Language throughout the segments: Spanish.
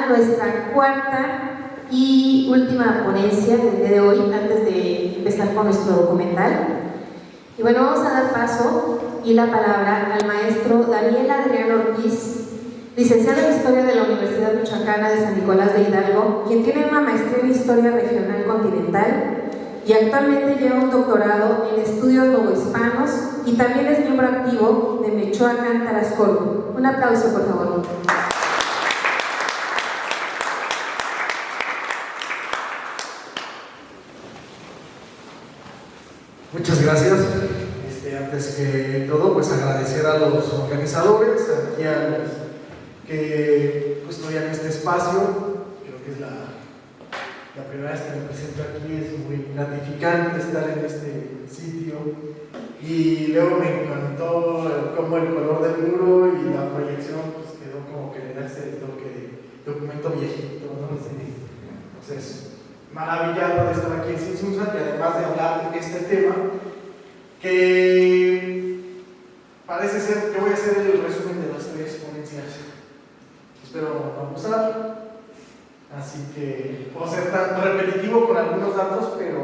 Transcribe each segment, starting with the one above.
a nuestra cuarta y última ponencia del día de hoy, antes de empezar con nuestro documental. Y bueno, vamos a dar paso y la palabra al maestro Daniel Adrián Ortiz, licenciado en Historia de la Universidad Michoacana de San Nicolás de Hidalgo, quien tiene una maestría en Historia Regional Continental y actualmente lleva un doctorado en Estudios Novohispanos y también es miembro activo de Michoacán Tarascolo. Un aplauso, por favor. Muchas gracias. Antes que todo, pues agradecer a los organizadores, aquí a los que custodian este espacio. Creo que es la primera vez que me presento aquí, es muy gratificante estar en este sitio. Y luego me encantó cómo el color del muro y la proyección pues quedó como que le da ese toque de documento viejito, ¿no? Sí. Entonces, maravillado de estar aquí en Sinsunza y además de hablar de este tema que parece ser que voy a hacer el resumen de las tres ponencias. Espero no abusar, así que puedo ser tan repetitivo con algunos datos, pero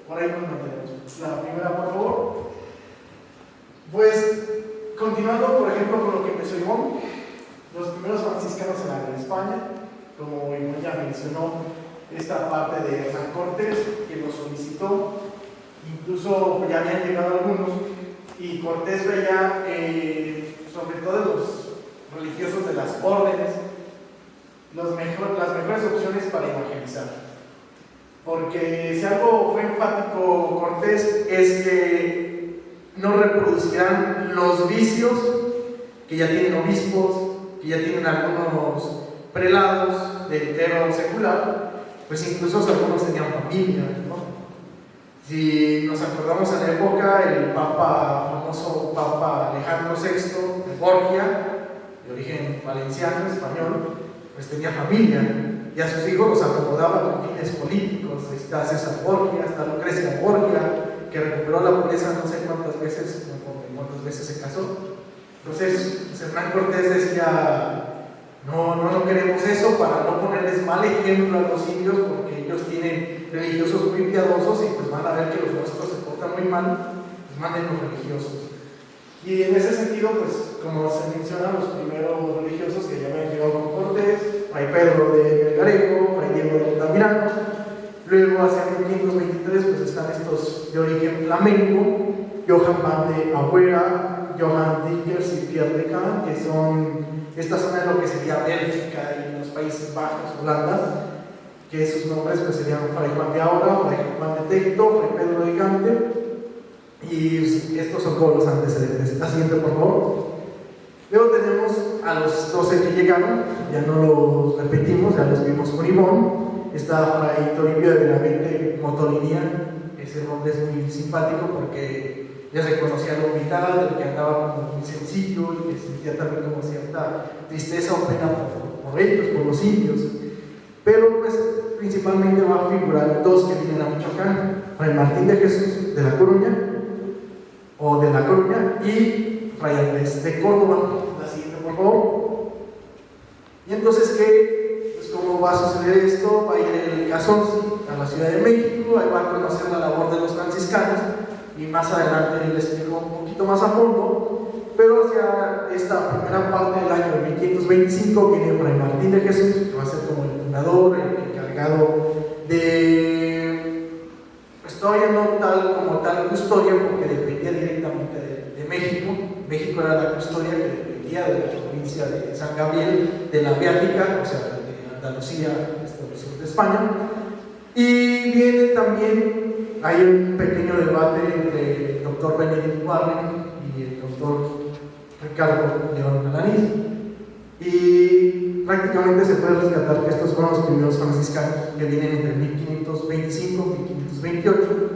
por ahí nos mantenemos. La primera, por favor. Pues, continuando por ejemplo con lo que empezó Ivonne, los primeros franciscanos en la Gran España, como Ivonne ya mencionó, esta parte de Hernán Cortés, que lo solicitó, incluso ya habían llegado algunos, y Cortés veía, sobre todo los religiosos de las órdenes, las mejores opciones para evangelizar. Porque si algo fue enfático Cortés es que no reproducirán los vicios que ya tienen obispos, que ya tienen algunos prelados de clero secular, pues incluso algunos tenían familia, ¿no? Si nos acordamos en la época, el famoso Papa Alejandro VI de Borgia, de origen valenciano, español, pues tenía familia y a sus hijos los acomodaba con fines políticos. Está César Borgia, está Lucrecia Borgia, que recuperó la pureza no sé cuántas veces se casó. Entonces Hernán Cortés decía: no queremos eso, para no ponerles mal ejemplo a los indios, porque ellos tienen religiosos muy piadosos y pues van a ver que los nuestros se portan muy mal, pues manden los religiosos. Y en ese sentido, pues como se menciona, los primeros religiosos que ya habían llegado con Cortés, Fray Pedro de Melgarejo, Fray Diego de Altamirano, luego hacia 1523 pues están estos de origen flamenco, Johan van de Agüera, Johan Dickers y Pierre de Caen, que son esta zona de lo que sería Bélgica y los Países Bajos, Holanda, que sus nombres pues serían Fray Juan de Aura, Fray Juan de Tecto, Fray Pedro de Gante, y estos son todos los antecedentes. La siguiente, por favor. Luego tenemos a los 12 que llegaron, ya no los repetimos, ya los vimos con Ivonne. Está Fray Toribio de Benavente Motolinía, ese nombre es muy simpático porque ya se conocía la humildad, el que andaba como muy sencillo y que sentía también como cierta tristeza o pena por ellos, por los indios. Pero pues principalmente va a figurar dos que vienen a Michoacán: Fray Martín de Jesús de La Coruña, y Fray Andrés de Córdoba. La siguiente, por favor. Y entonces, pues, ¿cómo va a suceder esto? Va a ir el Casonzi a la Ciudad de México, ahí va a conocer la labor de los franciscanos, y más adelante les explico un poquito más a fondo. Pero hacia esta primera parte del año de 1525 viene Fray Martín de Jesús, que va a ser como el fundador, el encargado de, pues todavía no como tal custodia, porque dependía directamente de México. México era la custodia que dependía de la provincia de San Gabriel, de la Beática, o sea, de Andalucía, el sur de España. Y viene también, hay un pequeño debate entre el doctor Benedict Warren y el doctor Ricardo León Alanís, y prácticamente se puede rescatar que estos fueron los primeros franciscanos que vienen entre 1525 y 1528.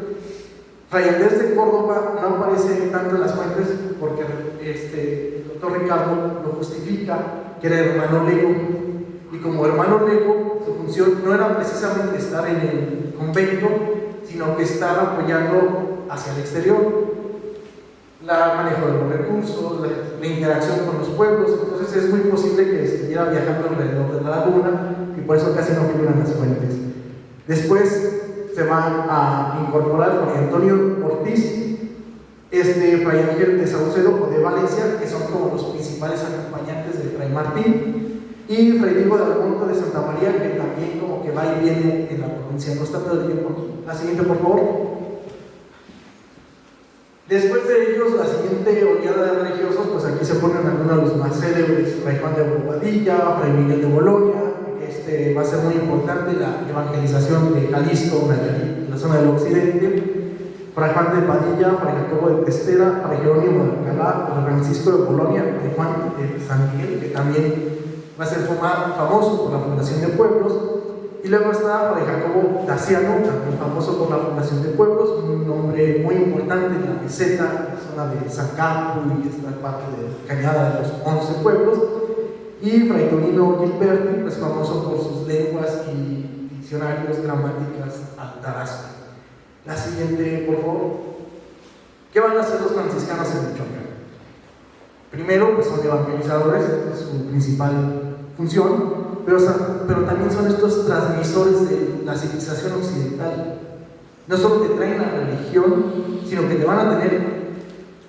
Fray Andrés de Córdoba no aparece tanto en las fuentes porque el doctor Ricardo lo justifica, que era hermano lego, y como hermano lego su función no era precisamente estar en el convento, sino que estar apoyando hacia el exterior. manejo de los recursos, la interacción con los pueblos. Entonces es muy posible que estuviera viajando alrededor de la laguna y por eso casi no figuran las fuentes. Después se va a incorporar Fray Antonio Ortiz, Fray Ángel de Saucedo o de Valencia, que son como los principales acompañantes de Fray Martín, y Fray Diego de Almonte de Santa María, que también como que va y viene en la provincia, no está todo el tiempo aquí. La siguiente, por favor. Después de ellos, la siguiente oleada de religiosos, pues aquí se ponen algunos de los más célebres: Fray Juan de Bobadilla, Fray Miguel de Bolonia, que va a ser muy importante la evangelización de Jalisco, la zona del occidente. Fray Juan de Padilla, Fray Jacobo de Testera, Fray Jerónimo de Alcalá, Fray Francisco de Bolonia, Fray Juan de San Miguel, que también va a ser famoso por la fundación de pueblos. Y luego está Fray Jacobo Daciano, también famoso por la fundación de pueblos, un hombre muy importante en la meseta, en la zona de Zacapu y esta parte de Cañada de los 11 pueblos. Y Fray Tonino Gilberti, pues famoso por sus lenguas y diccionarios, gramáticas al tarasco. La siguiente, por favor. ¿Qué van a hacer los franciscanos en Michoacán? Primero, pues son evangelizadores, es su principal función, pero también son estos transmisores de la civilización occidental. No solo te traen la religión, sino que te van a tener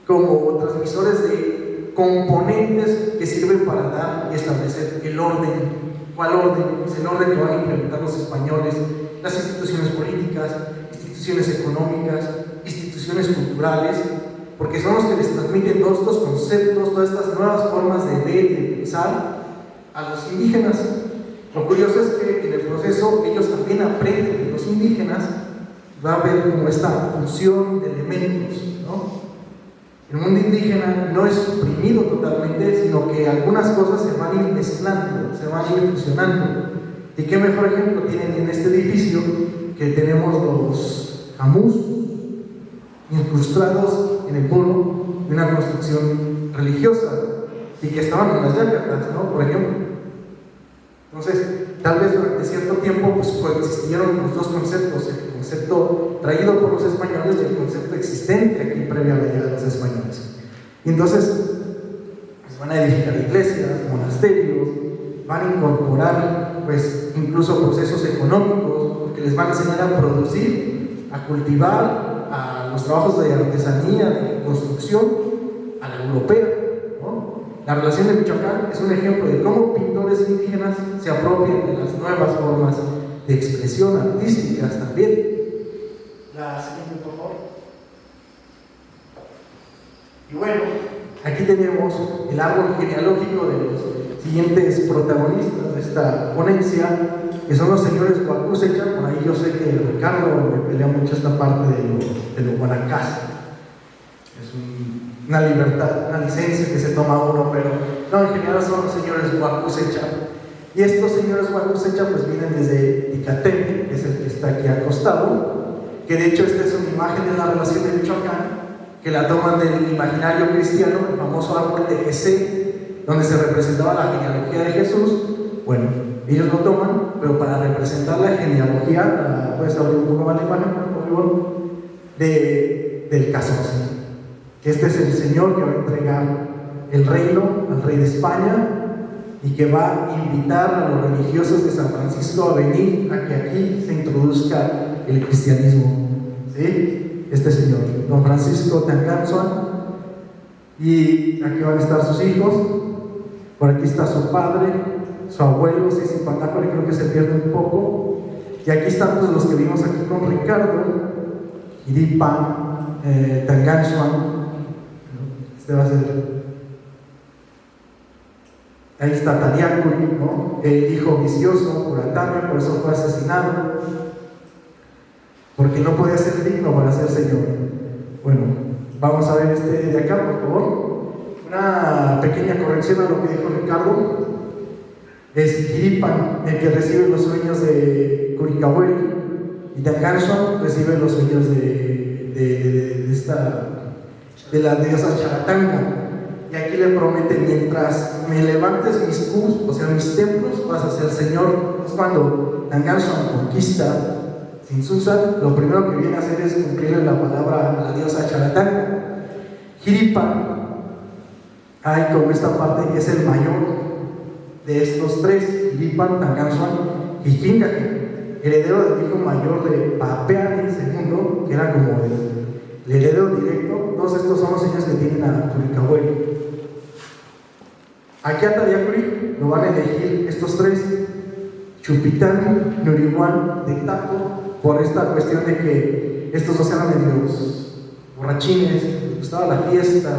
como transmisores de componentes que sirven para dar y establecer el orden. ¿Cuál orden? Pues el orden que van a implementar los españoles, las instituciones políticas, instituciones económicas, instituciones culturales, porque son los que les transmiten todos estos conceptos, todas estas nuevas formas de ver y de pensar a los indígenas. Lo curioso es que en el proceso ellos también aprenden de los indígenas. Va a haber como esta fusión de elementos, ¿no? El mundo indígena no es suprimido totalmente, sino que algunas cosas se van a ir mezclando, se van a ir fusionando. ¿Y qué mejor ejemplo tienen en este edificio? Que tenemos los jamús incrustados en el muro de una construcción religiosa y que estaban en las yacatas, ¿no? Por ejemplo. Entonces, tal vez durante cierto tiempo pues coexistieron los dos conceptos, el concepto traído por los españoles y el concepto existente aquí previo a la llegada de los españoles. Y entonces, pues van a edificar iglesias, monasterios, van a incorporar pues incluso procesos económicos, porque les van a enseñar a producir, a cultivar, a los trabajos de artesanía, de construcción, a la europea, ¿no? La relación de Michoacán es un ejemplo de cómo pintores indígenas se apropian de las nuevas formas de expresión artísticas también. La siguiente, por favor. Y bueno, aquí tenemos el árbol genealógico de los siguientes protagonistas de esta ponencia, que son los señores Guacusecha. Por ahí yo sé que Ricardo me pelea mucho esta parte de lo Guanacaste. Es una libertad, una licencia que se toma uno, pero no, en general son los señores Guacusecha. Y estos señores Guacusecha pues vienen desde Ticatén, que es el que está aquí acostado, que de hecho esta es una imagen de la relación de Michoacán, que la toman del imaginario cristiano, el famoso árbol de Jesé, donde se representaba la genealogía de Jesús. Bueno, ellos lo toman, pero para representar la genealogía, puedes abrir un poco más la imagen, por favor, del Casonce, que este es el señor que va a entregar el reino al rey de España y que va a invitar a los religiosos de San Francisco a venir a que aquí se introduzca el cristianismo, ¿sí? Este señor, don Francisco Tanganzoan, y aquí van a estar sus hijos. Por aquí está su padre, su abuelo, sí, sin Pantácuaro, creo que se pierde un poco. Y aquí están pues, los que vimos aquí con Ricardo, Iripan, Tanganzoan. Este va a ser. Ahí está Tariacuri, ¿no? El hijo vicioso, Curatame, por eso fue asesinado, porque no podía ser digno para ser señor. Bueno, vamos a ver este de acá, por favor. Una pequeña corrección a lo que dijo Ricardo. Es Iripan el que recibe los sueños de Curicahuel, y Tanganzoan recibe los sueños de la diosa Charatanga. Y aquí le promete: mientras me levantes mis cubos, o sea mis templos, vas a ser señor. Entonces cuando Tanganzoan conquista Sinsusa, lo primero que viene a hacer es cumplirle la palabra a la diosa Charatanga. Hiripan, hay como esta parte que es el mayor de estos tres, Hiripan, Tangansuan y Jingaji, heredero del hijo mayor de Papeani II, que era como el heredero directo. Todos estos son los señores que tienen a Curicahueri. Aquí a Tariacuri lo van a elegir estos tres, Chupitán, Nurihuan, de Taco, por esta cuestión de que estos dos eran medios borrachines, les gustaba la fiesta,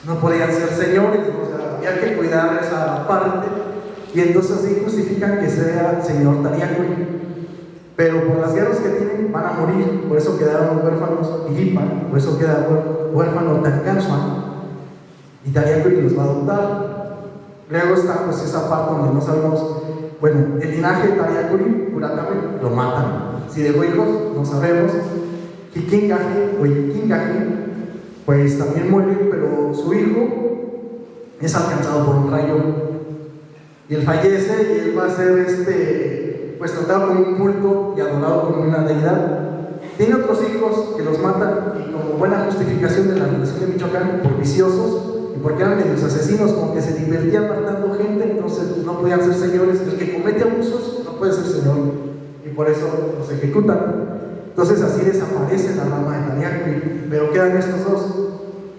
no podían ser señores, o sea, había que cuidar esa parte, y entonces así justifican que sea señor Tariacuri. Pero por las guerras que tienen van a morir, por eso quedaron huérfanos Hiripan, por eso queda huérfano Tangansuan, y Tariacuri los va a adoptar. Luego está pues esa parte donde no sabemos, bueno, el linaje de Tariacuri, Uratame, lo matan. Si dejó hijos, no sabemos. Hikingaji o Ikingaji, pues también muere, pero su hijo es alcanzado por un rayo. Y él fallece y él va a ser pues tratado como un culto y adorado como una deidad. Tiene otros hijos que los matan, y como buena justificación de la relación de Michoacán, por viciosos y porque eran medios asesinos, como que se divertían matando gente, entonces no podían ser señores. El que comete abusos no puede ser señor, y por eso los ejecutan. Entonces así desaparece la rama de Tariacuri, pero quedan estos dos.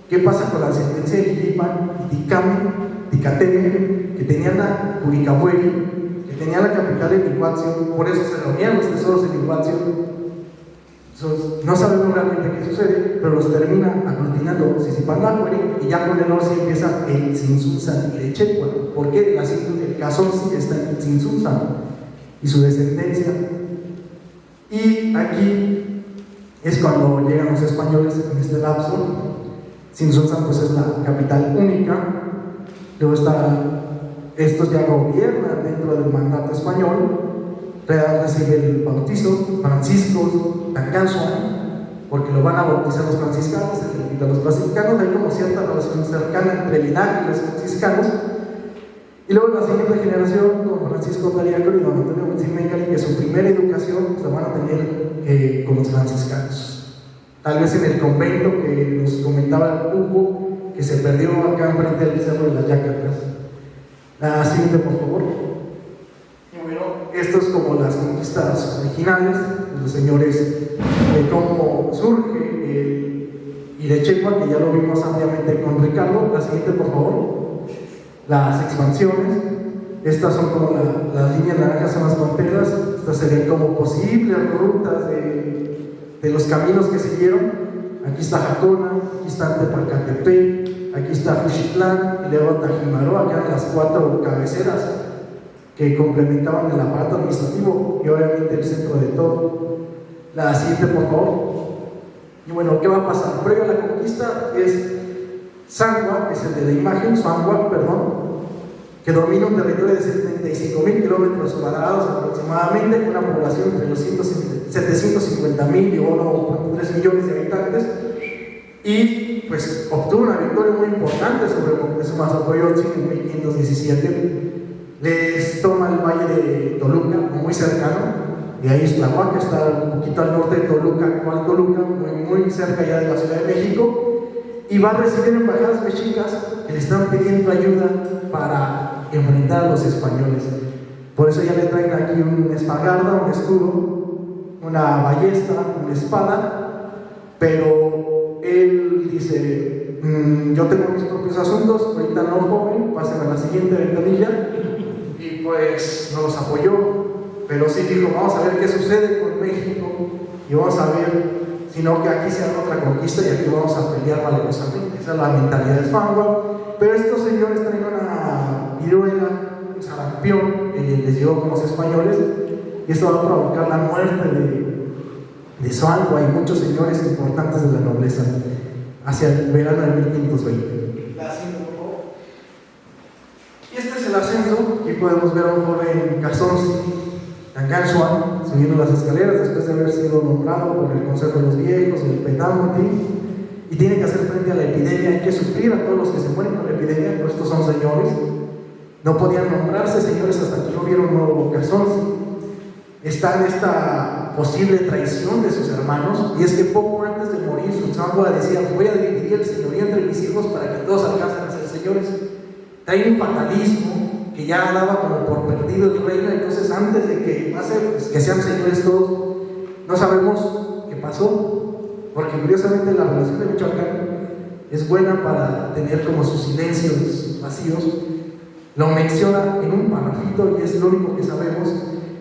¿Qué pasa con la descendencia de Hiripan y Ticateme, que tenían a Curicahueri, que tenían la capital en Iguazio? Por eso se reunían los tesoros en Iguazio. No sabemos realmente qué sucede, pero los termina aglutinando Sisipandacueri, y ya con el norte empieza el Tzintzuntzan y el Echecua, porque el Cazonzi está en Tzintzuntzan y su descendencia. Y aquí es cuando llegan los españoles en este lapso. Tzintzuntzan pues es la capital única. Luego estos ya gobiernan dentro del mandato español. Recibe el bautizo, Francisco Tangansuan, porque lo van a bautizar los franciscanos. De los franciscanos hay como cierta relación cercana entre el linaje y los franciscanos. Y luego en la siguiente generación, don Francisco Tariacuri y don Antonio Huitzimegali, que su primera educación se van a tener con los franciscanos. Tal vez en el convento que nos comentaba Hugo, que se perdió acá enfrente del Cerro de las Yacatas. La siguiente, por favor. Y bueno, esto es como las conquistas originales, los señores, cómo surge Irechecua, que ya lo vimos ampliamente con Ricardo. La siguiente, por favor. Las expansiones, estas son como las líneas naranjas, son las fronteras. Estas serían como posibles rutas de los caminos que siguieron. Aquí está Jacona, aquí está Tepalcatepec, aquí está Juchitlán, y luego Tajimaroa, que eran las 4 cabeceras que complementaban el aparato administrativo y obviamente el centro de todo. La siguiente, por favor. Y bueno, ¿qué va a pasar? Previo a la conquista es Sangua, que es el de la imagen, Sangua, perdón, que domina un territorio de 75,000 kilómetros cuadrados aproximadamente, con una población entre los 750,000 y 1.3 millones de habitantes, y pues obtuvo una victoria muy importante sobre Moctezuma Xocoyotzin en 1517. Les toma el valle de Toluca, muy cercano, y ahí es Tlahuaca, está un poquito al norte de Toluca, actual Toluca, muy cerca ya de la Ciudad de México. Y va a recibir embajadas mexicas que le están pidiendo ayuda para enfrentar a los españoles. Por eso ya le traen aquí una espagarda, un escudo, una ballesta, una espada, pero él dice, yo tengo mis propios asuntos, ahorita no, joven, pásenme a la siguiente ventanilla, y pues no los apoyó, pero sí dijo, vamos a ver qué sucede con México, y vamos a ver, sino que aquí se haga otra conquista y aquí vamos a pelear valerosamente. Esa es la mentalidad de Sangua. Pero estos señores traen una viruela, un sarampión que les llegó con los españoles, y esto va a provocar la muerte de Sangua y muchos señores importantes de la nobleza hacia el verano de 1520. La siguiente, por favor. Y este es el ascenso. Aquí podemos ver a un joven Cazonzi Tangansuan subiendo las escaleras después de haber sido nombrado por el Consejo de los Viejos, el Penamuti, y tiene que hacer frente a la epidemia. Hay que suplir a todos los que se mueren con la epidemia, pero estos son señores. No podían nombrarse señores hasta que no hubiera un nuevo Cazonzi. Está en esta posible traición de sus hermanos, y es que poco antes de morir su zangua decía: voy a dividir el señorío entre mis hijos para que todos alcancen a ser señores. Trae un fatalismo que ya daba como por perdido el reino. Entonces, antes de que pase, pues, que sean señores todos, no sabemos qué pasó, porque curiosamente la relación de Michoacán es buena para tener como sus silencios vacíos. Lo menciona en un parrafito y es lo único que sabemos,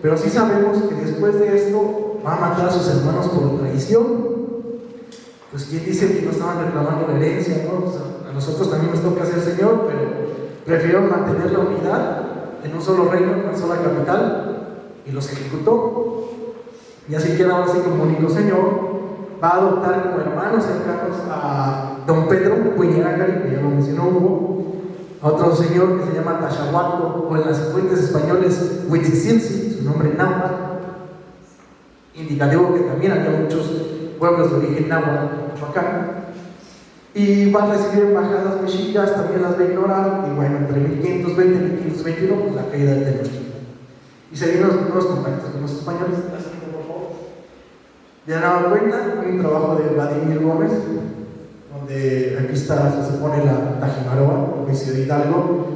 pero sí sabemos que después de esto va a matar a sus hermanos por traición. Pues quien dice que no estaban reclamando la herencia, ¿no? O sea, a nosotros también nos toca ser señor, pero prefirieron mantener la unidad en un solo reino, en una sola capital, y los ejecutó. Y así queda ahora sí como único señor. Va a adoptar como hermanos cercanos a don Pedro Puñaracari, que ya lo mencionó Hugo, a otro señor que se llama Tachahuato, o en las fuentes españoles Huitzilzi, su nombre náhuatl, indicativo que también había muchos pueblos de origen náhuatl en Michoacán. Y va a recibir embajadas mexicas, también las va a ignorar, y bueno, entre 1520 y 1521, pues la caída de Tenochtitlan. Y se vienen los primeros contactos con los españoles. Ya dado cuenta, un trabajo de Vladimir Gómez, donde aquí está, se supone, la Tajimaroa, juicio de Hidalgo,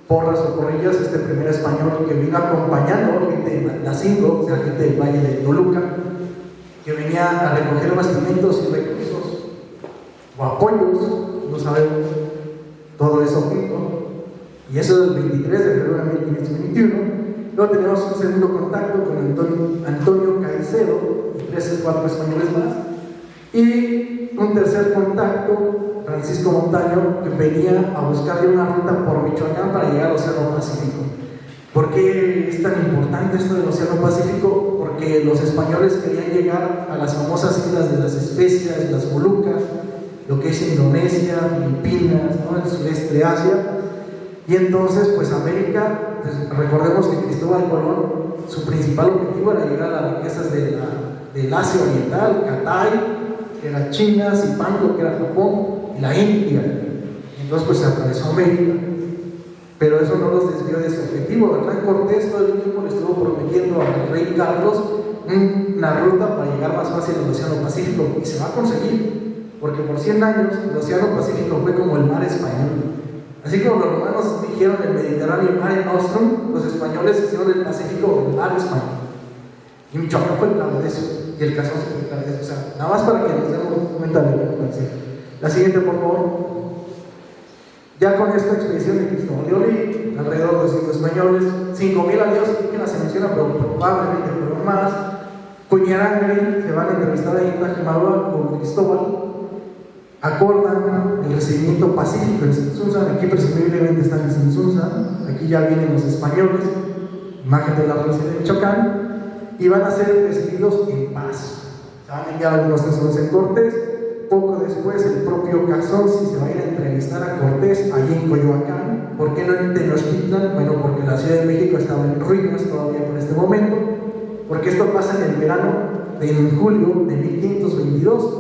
Porras o Porrillas, este primer español que vino acompañando gente de Matlacingo, o sea, gente del Valle de Toluca, que venía a recoger bastimentos y recursos, o apoyos, no sabemos, todo eso junto. Y eso es el 23 de febrero de 1521. Luego tenemos un segundo contacto con Antonio Caicedo y 3 o 4 españoles más. Y un tercer contacto, Francisco Montaño, que venía a buscarle una ruta por Michoacán para llegar al Océano Pacífico. ¿Por qué es tan importante esto del Océano Pacífico? Porque los españoles querían llegar a las famosas islas de las Especias, las Molucas, lo que es Indonesia, Filipinas, ¿no? El sureste de Asia. Y entonces, pues América, pues, recordemos que Cristóbal Colón, su principal objetivo era llegar a las riquezas del Asia Oriental, Catay, que era China, Zipango, que era Japón, y la India. Entonces, pues se atravesó América. Pero eso no los desvió de su objetivo, ¿verdad? Cortés todo el tiempo le estuvo prometiendo al rey Carlos una ruta para llegar más fácil al Océano Pacífico, y se va a conseguir, porque por 100 años el Océano Pacífico fue como el mar español. Así como los romanos dijeron el Mediterráneo el Mare Nostrum, los españoles hicieron el Pacífico el mar español. Y Michoacán fue clave de eso, y el caso fue clave de eso. O sea, nada más para que nos demos cuenta de la importancia. La siguiente, por favor. Ya con esta expedición de Cristóbal de Olí, alrededor de 200 españoles, 5,000 aliados indígenas se menciona, pero probablemente fueron más. Puñaracari, se van a entrevistar ahí en Tajimaroa con Cristóbal. Acordan el recibimiento pacífico en Sinsunza. Aquí presumiblemente están en Sinsunza, aquí ya vienen los españoles, imagen de la relación de Michoacán, y van a ser recibidos en paz. Se van a enviar algunos tesoros en Cortés. Poco después el propio Cazorzi se va a ir a entrevistar a Cortés allí en Coyoacán. ¿Por qué no en Tenochtitlan? Bueno, porque la Ciudad de México estaba en ruinas todavía por este momento, porque esto pasa en el verano, en julio de 1522.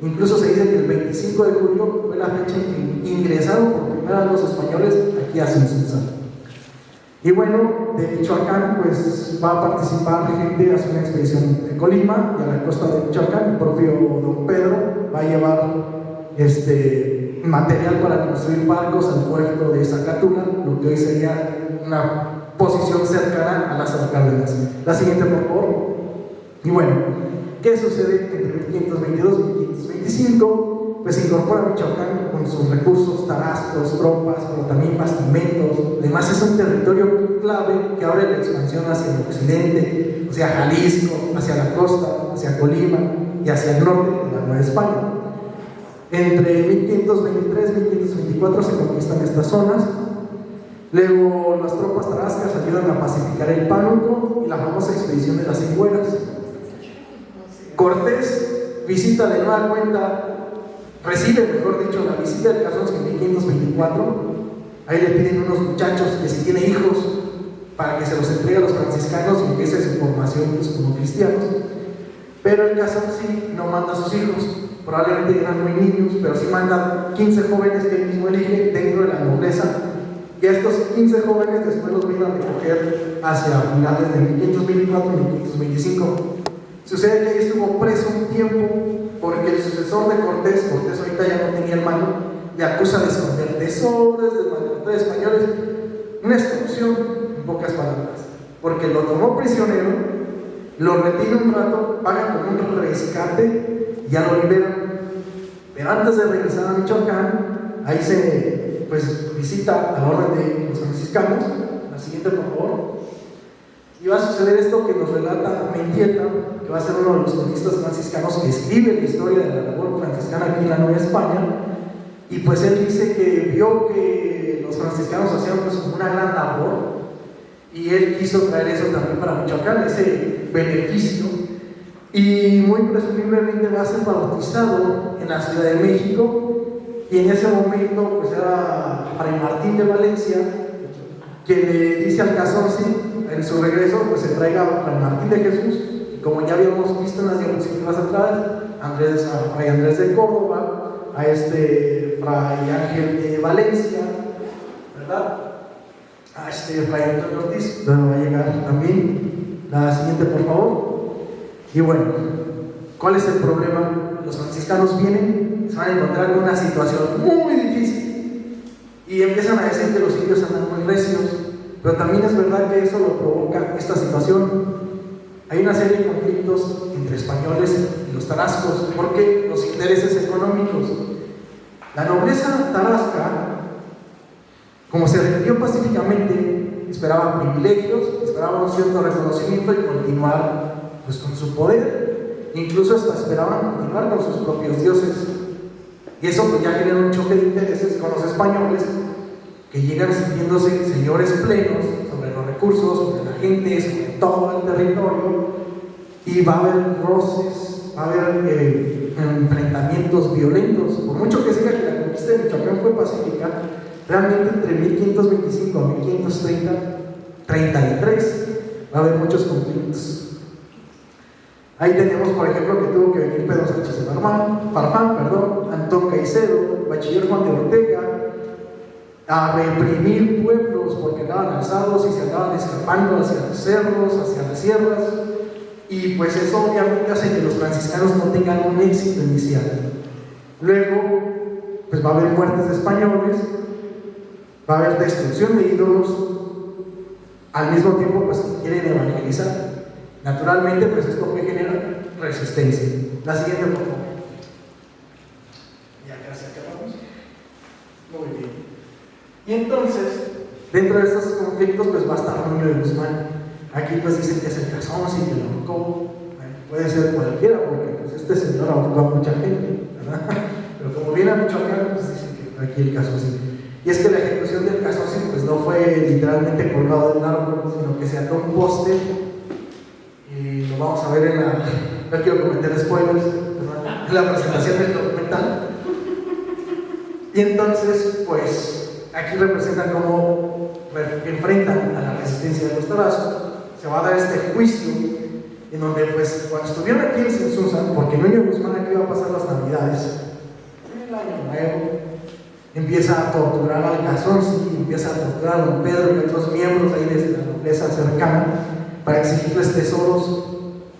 Incluso se dice que el 25 de julio fue la fecha en que ingresaron por primera vez los españoles aquí a Sinsunza. Y bueno, de Michoacán pues va a participar gente, hace una expedición de Colima y a la costa de Michoacán. El propio don Pedro va a llevar material para construir barcos al puerto de Zacatula, lo que hoy sería una posición cercana a las Cárdenas. La siguiente, por favor. Y bueno, ¿qué sucede entre 1522 y 1525? Pues se incorpora a Michoacán con sus recursos, tarascos, tropas, pero también bastimentos. Además es un territorio clave que abre la expansión hacia el occidente, hacia Jalisco, hacia la costa, hacia Colima y hacia el norte de la Nueva España. Entre 1523 y 1524 se conquistan estas zonas. Luego las tropas tarascas ayudan a pacificar el Pánuco y la famosa expedición de las Cingüeras. Cortés visita de nueva cuenta, recibe, mejor dicho, la visita del Cazorzi en 1524. Ahí le piden unos muchachos que si tiene hijos para que se los entregue a los franciscanos y empiece su formación pues, como cristianos. Pero el Cazorzi no manda a sus hijos, probablemente eran muy niños, pero sí manda 15 jóvenes que él mismo elige dentro de la nobleza. Y a estos 15 jóvenes después los vienen a recoger hacia finales de 1524 y 1525. Sucede que ahí estuvo preso un tiempo porque el sucesor de Cortés ahorita ya no tenía el mando, le acusa de esconder tesoros, de maltratar españoles, una extorsión en pocas palabras, porque lo tomó prisionero, lo retiene un rato, paga con un rescate y ya lo liberan. Pero antes de regresar a Michoacán, ahí se visita a la orden de los franciscanos. La siguiente, por favor. Y va a suceder esto que nos relata Mendieta, que va a ser uno de los cronistas franciscanos que escribe la historia de la labor franciscana aquí en la Nueva España. Y pues él dice que vio que los franciscanos hacían como una gran labor, y él quiso traer eso también para Michoacán, ese beneficio, y muy presumiblemente va a ser bautizado en la Ciudad de México. Y en ese momento pues era Fray Martín de Valencia, que le dice al Casonci en su regreso pues se traiga a Fray Martín de Jesús, y como ya habíamos visto en las diapositivas atrás, a Fray Andrés de Córdoba, a Fray Ángel de Valencia, ¿verdad? A Fray Antonio Ortiz, donde va a llegar también. La siguiente, por favor. Y bueno, ¿cuál es el problema? Los franciscanos vienen, se van a encontrar con una situación muy difícil y empiezan a decir que los indios andan muy recios, pero también es verdad que eso lo provoca esta situación. Hay una serie de conflictos entre españoles y los tarascos, porque los intereses económicos. La nobleza tarasca, como se rindió pacíficamente, esperaba privilegios, esperaba un cierto reconocimiento y continuar pues con su poder, incluso hasta esperaban continuar con sus propios dioses. Y eso pues ya genera un choque de intereses con los españoles, que llegan sintiéndose señores plenos sobre los recursos, sobre la gente, sobre todo el territorio, y va a haber roces, va a haber enfrentamientos violentos. Por mucho que se diga que la conquista de Michoacán fue pacífica, realmente entre 1525 a 1533 va a haber muchos conflictos. Ahí tenemos, por ejemplo, que tuvo que venir Pedro Sánchez de Farfán, Antón Caicedo, Bachiller Juan de Ortega, a reprimir pueblos porque andaban alzados y se andaban escapando hacia los cerros, hacia las sierras, y pues eso obviamente hace que los franciscanos no tengan un éxito inicial. Luego, pues va a haber muertes de españoles, va a haber destrucción de ídolos, al mismo tiempo pues quieren evangelizar. Naturalmente, pues esto que genera resistencia. La siguiente, por favor. Ya casi acabamos. Muy bien. Y entonces, dentro de estos conflictos, pues va a estar Nuño de Guzmán. Aquí pues dicen que es el Casonci, que lo ahorcó. Puede ser cualquiera, porque pues este señor ahorcó a mucha gente, ¿verdad? Pero como viene a Michoacán, pues dicen que aquí el Casonci. Y es que la ejecución del Casonci pues no fue literalmente colgado de un árbol, sino que se ató un poste. Y lo vamos a ver en la, no quiero cometer spoilers, en la presentación del documental. Y entonces, pues, aquí representan cómo enfrentan a la resistencia de los tarascos. Se va a dar este juicio, en donde, pues, cuando estuvieron aquí en Censusan, porque Nuño Guzmán aquí va a pasar las navidades, el año nuevo, empieza a torturar al Casonci, empieza a torturar a don Pedro y otros miembros ahí de la nobleza cercana, para exigirles tesoros,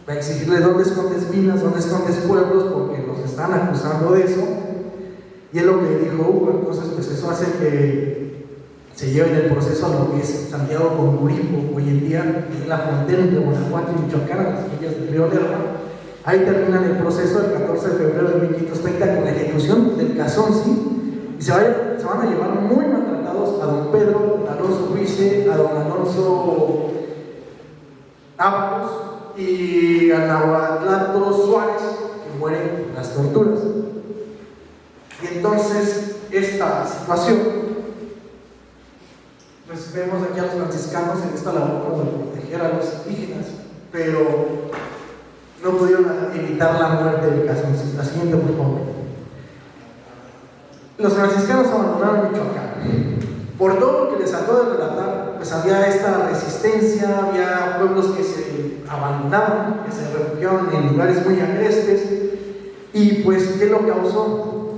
para exigirles dónde escondes minas, dónde escondes pueblos, porque los están acusando de eso. Y es lo que dijo Hugo. Entonces pues eso hace que se lleven el proceso a lo que es Santiago con Guripo, hoy en día en la frontera entre Guanajuato y Michoacán, a las orillas del río Lerma. Ahí terminan el proceso el 14 de febrero de 1530 con la ejecución del Casonci, y se van a llevar muy maltratados a don Pedro, a Alonso Ruiz, a don Alonso Ábalos y a Nahuatlato Suárez, que mueren en las torturas. Y entonces esta situación, pues vemos aquí a los franciscanos en esta labor como de proteger a los indígenas, pero no pudieron evitar la muerte del Casonci. La siguiente, por favor. Los franciscanos abandonaron Michoacán. Por todo lo que les acabo de relatar, pues había esta resistencia, había pueblos que se abandonaban, que se refugiaban en lugares muy agrestes. Y pues, ¿qué lo causó?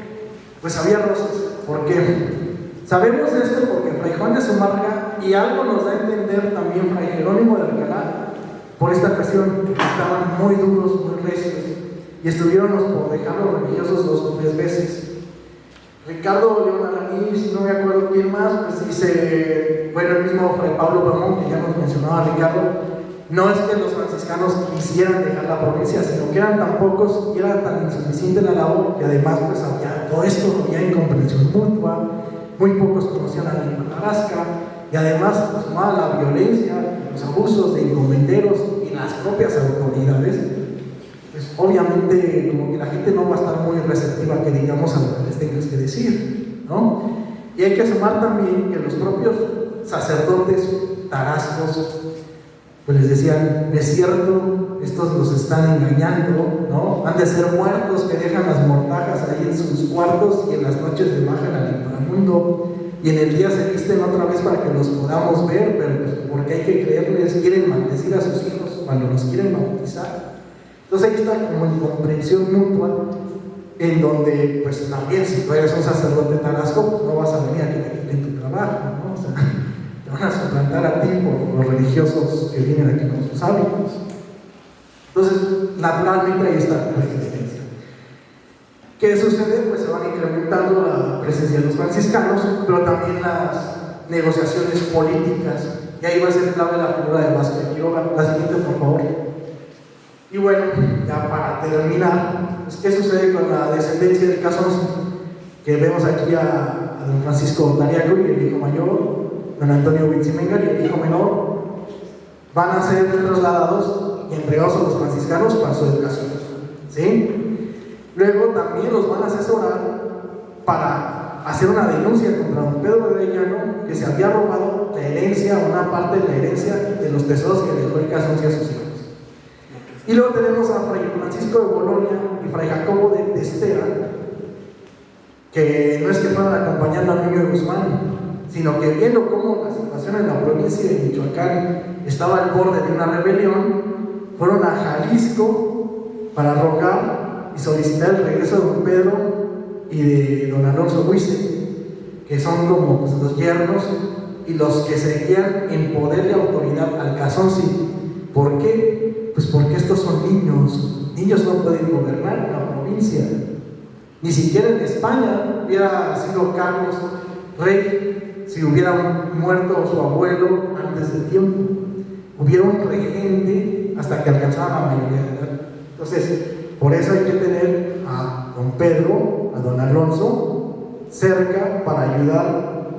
Pues había roces. ¿Por qué? Sabemos de esto porque Fray Juan de Zumárraga, y algo nos da a entender también Fray Jerónimo de Alcalá, por esta ocasión estaban muy duros, y estuvieron por dejar los religiosos 2 o 3 veces. Ricardo León Alanís, no me acuerdo quién más, pues dice, bueno, el mismo Fray Pablo Bramón, que ya nos mencionaba Ricardo, no es que los franciscanos quisieran dejar la provincia, sino que eran tan pocos y era tan insuficiente la labor, que además pues había todo esto, había incomprensión mutua, muy pocos conocían a la lengua tarasca, y además pues, sumada la violencia, los abusos de encomenderos y las propias autoridades, pues obviamente como que la gente no va a estar muy receptiva que digamos a lo que les tengas que decir, ¿no? Y hay que sumar también que los propios sacerdotes tarascos pues les decían, es cierto, estos los están engañando, ¿no? Han de ser muertos que dejan las mortajas ahí en sus cuartos y en las noches se bajan al inframundo y en el día se visten otra vez para que los podamos ver, pero pues porque hay que creerles, quieren maldecir a sus hijos cuando los quieren bautizar. Entonces ahí está como incomprensión mutua, en donde pues también si tú eres un sacerdote tarasco, pues no vas a venir a que te quiten tu trabajo, ¿no? O sea, te van a suplantar a ti por los religiosos que vienen aquí con sus hábitos. Entonces, naturalmente ahí está la resistencia. ¿Qué sucede? Pues se van incrementando la presencia de los franciscanos, pero también las negociaciones políticas, y ahí va a ser clave la figura de Vázquez de Quiroga. La siguiente, por favor. Y bueno, ya para terminar, pues, ¿qué sucede con la descendencia de Casons? Que vemos aquí a don Francisco Tariaco y el hijo mayor, don Antonio Huitzimengar y el hijo menor, van a ser trasladados y entregados a los franciscanos para su educación, ¿sí? Luego también los van a asesorar para hacer una denuncia contra don Pedro de Arellano, que se había robado la herencia, una parte de la herencia de los tesoros que dejó el Casons y a sus hijos. Y luego tenemos a Fray Francisco de Bolonia y Fray Jacobo de Testera, que no es que fueran acompañando al niño de Guzmán, sino que viendo cómo la situación en la provincia de Michoacán estaba al borde de una rebelión, fueron a Jalisco para rogar y solicitar el regreso de don Pedro y de don Alonso Huize, que son como pues, los yernos y los que seguían en poder y autoridad al Casonsi. ¿Por qué? Pues porque estos son niños. Niños no pueden gobernar una provincia. Ni siquiera en España hubiera sido Carlos rey si hubiera muerto su abuelo antes del tiempo. Hubiera un regente hasta que alcanzara la mayoría de edad. Entonces, por eso hay que tener a don Pedro, a don Alonso cerca para ayudar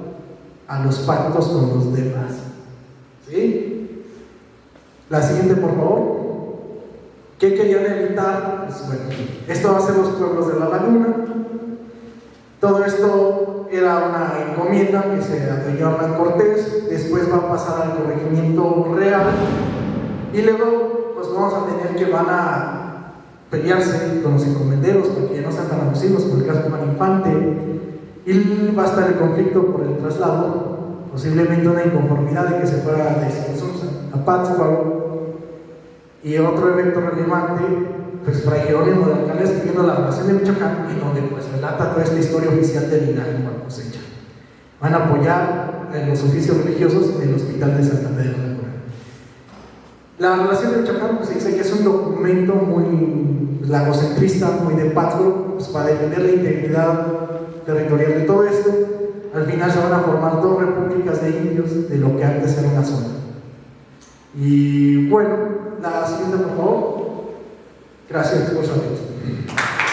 a los pactos con los demás. ¿Sí? La siguiente, por favor. ¿Qué querían evitar? Pues bueno, esto va a ser los pueblos de la laguna. Todo esto era una encomienda que se atribuyó a Hernán Cortés, después va a pasar al corregimiento real y luego pues vamos a tener que van a pelearse con los encomenderos porque ya no sean tan abusivos, por el caso de Juan Infante, y va a estar el conflicto por el traslado, posiblemente una inconformidad de que se fuera de Sinsunza a Pátzcuaro. Y otro evento relevante, pues Fray Jerónimo de Alcalá escribiendo la relación de Michoacán, en donde pues relata toda esta historia oficial de linaje por cosecha. Van a apoyar en los oficios religiosos en el Hospital de Santander de la Laguna. La relación de Michoacán pues, se dice que es un documento muy lagocentrista, muy de Pátzcuaro, pues, para defender la integridad territorial de todo esto. Al final se van a formar 2 repúblicas de indios de lo que antes era una zona. Y bueno, la siguiente, por favor. Gracias por su atención.